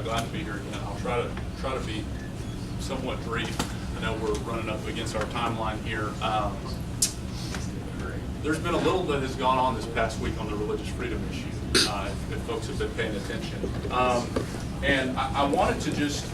glad to be here again. I'll try to be somewhat brief. I know we're running up against our timeline here. There's been a little that has gone on this past week on the religious freedom issue, if folks have been paying attention. And I wanted to just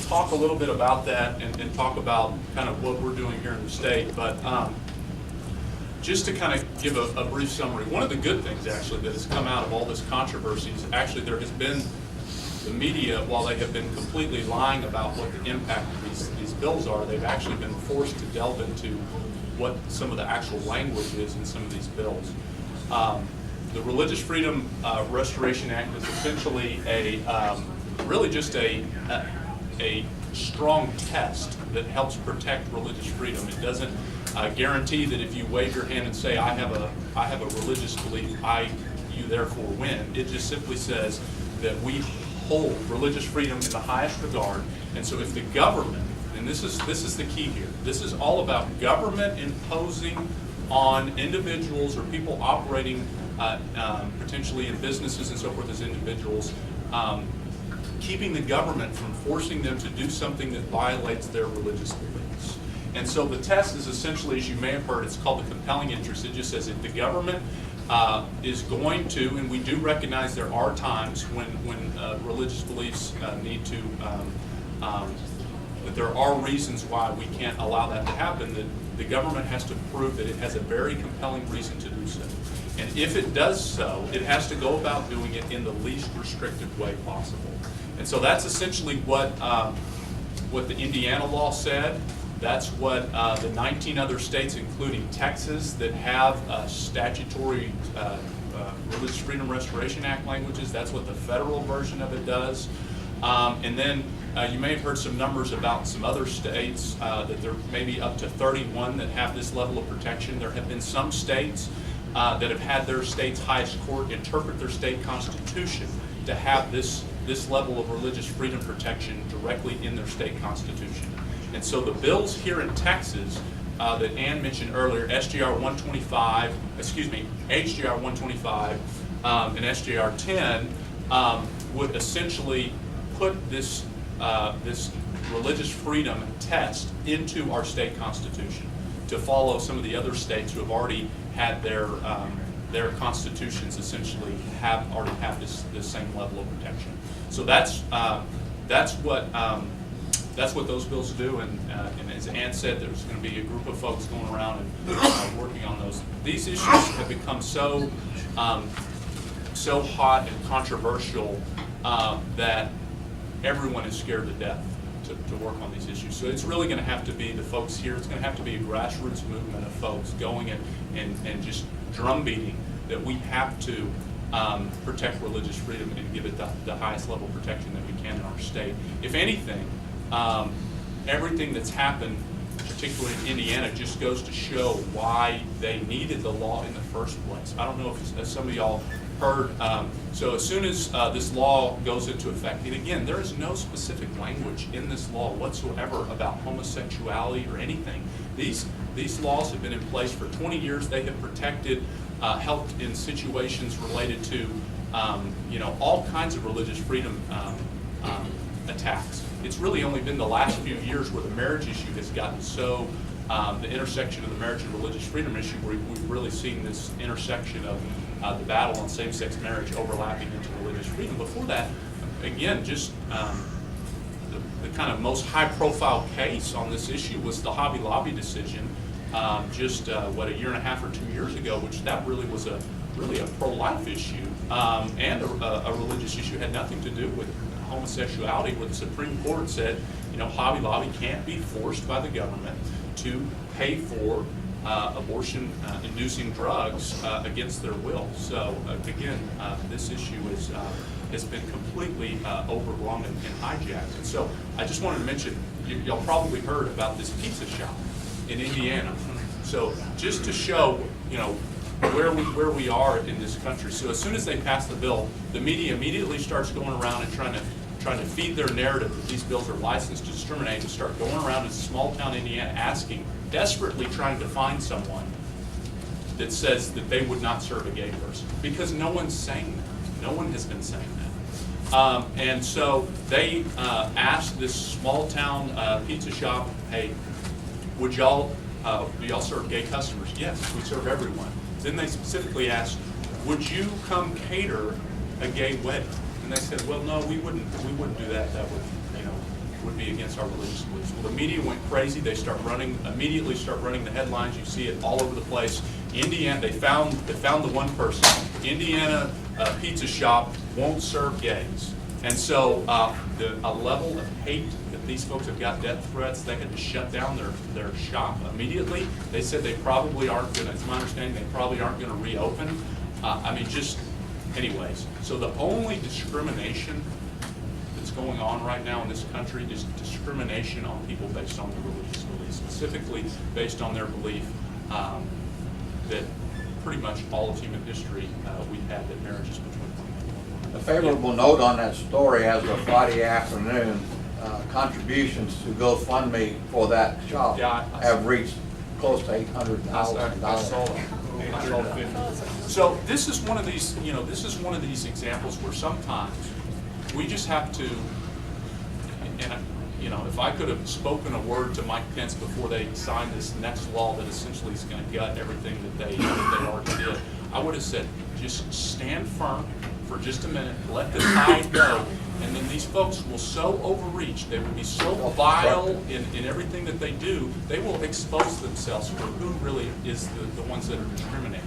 talk a little bit about that and talk about kind of what we're doing here in the state. But just to kind of give a brief summary, one of the good things actually that has come out of all this controversy is actually there has been the media, while they have been completely lying about what the impact of these bills are, they've actually been forced to delve into what some of the actual language is in some of these bills. The Religious Freedom Restoration Act is essentially really just a strong test that helps protect religious freedom. It doesn't guarantee that if you wave your hand and say, I have a religious belief, you therefore win. It just simply says that we hold religious freedom in the highest regard. And so if the government, and this is the key here, this is all about government imposing on individuals or people operating potentially in businesses and so forth as individuals, keeping the government from forcing them to do something that violates their religious beliefs. And so the test is essentially, as you may have heard, it's called the compelling interest. It just says if the government is going to, and we do recognize there are times when religious beliefs need to, that there are reasons why we can't allow that to happen, that the government has to prove that it has a very compelling reason to do so. And if it does so, it has to go about doing it in the least restrictive way possible. And so that's essentially what the Indiana law said. That's what the 19 other states, including Texas, that have statutory Religious Freedom Restoration Act languages, that's what the federal version of it does. And then you may have heard some numbers about some other states, that there may be up to 31 that have this level of protection. There have been some states that have had their state's highest court interpret their state constitution to have this level of religious freedom protection directly in their state constitution. And so the bills here in Texas that Ann mentioned earlier, HJR 125 and SJR 10 would essentially put this religious freedom test into our state constitution to follow some of the other states who have already had their constitutions essentially already have this same level of protection. So that's what those bills do, and as Ann said, there's going to be a group of folks going around and working on those. These issues have become so hot and controversial that everyone is scared to death to work on these issues. So it's really going to have to be the folks here. It's going to have to be a grassroots movement of folks going and just drumbeating that we have to protect religious freedom and give it the highest level of protection that we can in our state. If anything, everything that's happened, particularly in Indiana, just goes to show why they needed the law in the first place. I don't know if some of y'all heard, so as soon as this law goes into effect, and again, there is no specific language in this law whatsoever about homosexuality or anything. These laws have been in place for 20 years. They have protected, helped in situations related to, all kinds of religious freedom attacks. It's really only been the last few years where the marriage issue has gotten so, the intersection of the marriage and religious freedom issue, where we've really seen this intersection of the battle on same-sex marriage overlapping into religious freedom. Before that, again, just the kind of most high-profile case on this issue was the Hobby Lobby decision, a year and a half or 2 years ago, which that really was a pro-life issue and a religious issue. It had nothing to do with homosexuality, where the Supreme Court said, Hobby Lobby can't be forced by the government to pay for abortion-inducing drugs against their will. So again, this issue has been completely overblown and hijacked. And so I just wanted to mention, y'all probably heard about this pizza shop in Indiana. So just to show, where we are in this country. So as soon as they pass the bill, the media immediately starts going around and trying to feed their narrative that these bills are licensed to discriminate, and start going around in small town Indiana desperately trying to find someone that says that they would not serve a gay person, because no one's saying that. No one has been saying that. And so they asked this small town pizza shop, hey, would y'all, do y'all serve gay customers? Yes, we serve everyone. Then they specifically asked, would you come cater a gay wedding? And they said, well, no, we wouldn't do that. That would, would be against our religious beliefs. Well, the media went crazy. They immediately start running the headlines. You see it all over the place. Indiana, they found the one person. Indiana pizza shop won't serve gays. And so a level of hate that these folks have got, death threats, they had to shut down their shop immediately. They said they probably aren't going to, it's my understanding, they probably aren't going to reopen. Anyways. So the only discrimination that's going on right now in this country is discrimination on people based on their religious beliefs, specifically based on their belief that pretty much all of human history we've had that marriage is between one man and one woman. A favorable note on that story, as of Friday afternoon, contributions to GoFundMe for that shop have reached close to $800,000. I saw that. So this is one of these, examples where sometimes we just have to, and if I could have spoken a word to Mike Pence before they signed this next law that essentially is going to gut everything that they already did, I would have said, just stand firm for just a minute, let the tide go, and then these folks will so overreach, they will be so vile in everything that they do, they will expose themselves for who really is the ones that are discriminating.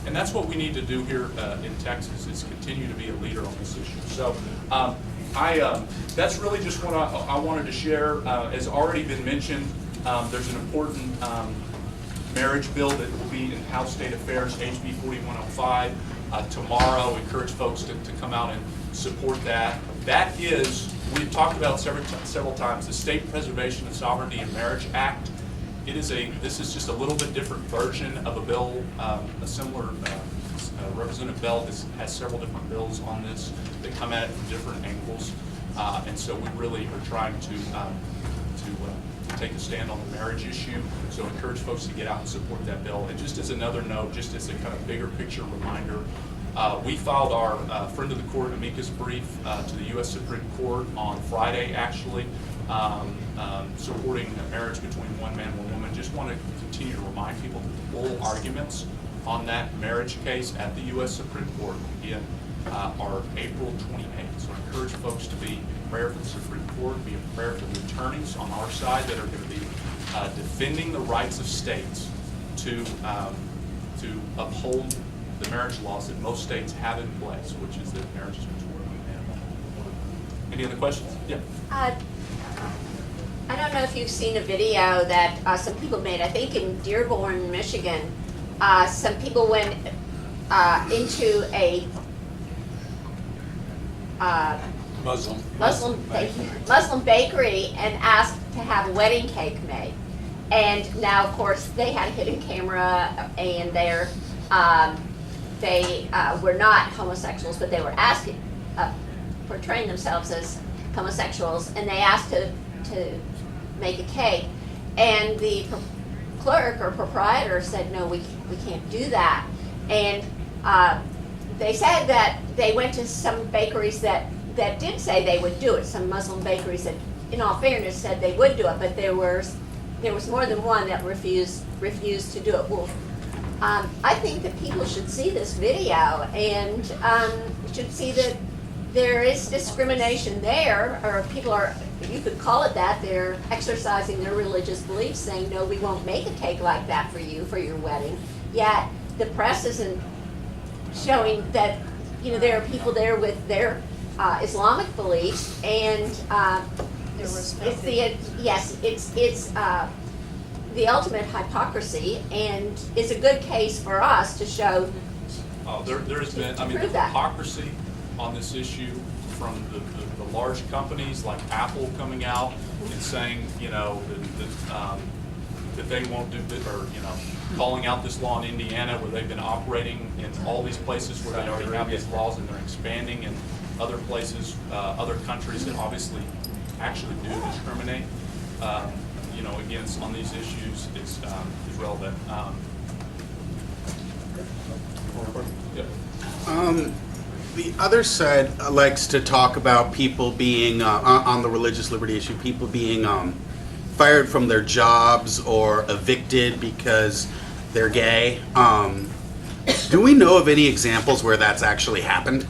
And that's what we need to do here in Texas, is continue to be a leader on this issue. So that's really just what I wanted to share. As already been mentioned, there's an important marriage bill that will be in House State Affairs, HB 4105, tomorrow. Encourage folks to come out and support that. That is, we've talked about several times, the State Preservation of Sovereignty and Marriage Act. This is just a little bit different version of a bill, a similar Representative Bell has several different bills on this that come at it from different angles, and so we really are trying to take a stand on the marriage issue. So encourage folks to get out and support that bill. And just as another note, just as a kind of bigger picture reminder, we filed our friend of the court amicus brief to the U.S. Supreme Court on Friday, actually, supporting a marriage between one man and one woman. Just want to continue to remind people that the full arguments on that marriage case at the U.S. Supreme Court again are April 28th. So I encourage folks to be in prayer for the Supreme Court, be in prayer for the attorneys on our side that are going to be defending the rights of states to uphold the marriage laws that most states have in place, which is that marriage is between one man and one woman. Any other questions? Yeah. I don't know if you've seen a video that some people made, I think in Dearborn, Michigan. Some people went into a Muslim bakery and asked to have a wedding cake made. And now, of course, they had a hidden camera, and they were not homosexuals, but they were asking, portraying themselves as homosexuals, and they asked to make a cake. And the clerk or proprietor said, no, we can't do that. And they said that they went to some bakeries that did say they would do it, some Muslim bakeries that, in all fairness, said they would do it, but there was more than one that refused to do it. Well, I think that people should see this video and should see that there is discrimination there, or people are, you could call it that, they're exercising their religious beliefs, saying, no, we won't make a cake like that for you for your wedding. Yet the press isn't showing that, there are people there with their Islamic beliefs, and it's the ultimate hypocrisy, and it's a good case for us to show. There's been, the hypocrisy on this issue from the large companies like Apple coming out and saying, that they won't do it, or calling out this law in Indiana where they've been operating in all these places where they already have these laws, and they're expanding in other places, other countries that obviously actually do discriminate. Against on these issues is relevant. The other side likes to talk about people being, on the religious liberty issue, people being fired from their jobs or evicted because they're gay. Do we know of any examples where that's actually happened?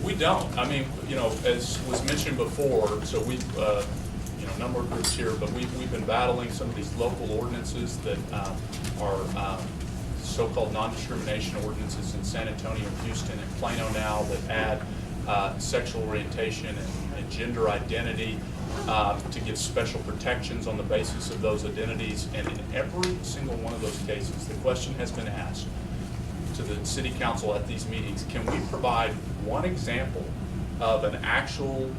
We don't. I mean, you know, as was mentioned before, so we've, you know, a number of groups here, but we've been battling some of these local ordinances that are so-called non-discrimination ordinances in San Antonio, Houston, and Plano now that add sexual orientation and gender identity to give special protections on the basis of those identities. And in every single one of those cases, the question has been asked to the city council at these meetings, can we provide one example of an actual,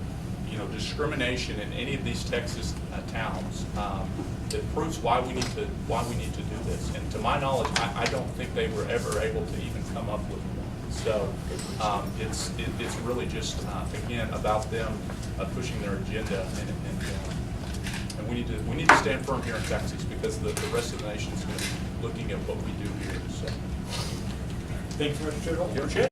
you know, discrimination in any of these Texas towns that proves why we need to do this? And to my knowledge, I don't think they were ever able to even come up with one. So it's really just again about them pushing their agenda, and we need to stand firm here in Texas because the rest of the nation is going to be looking at what we do here. So. Thank you, Mr. Chittle.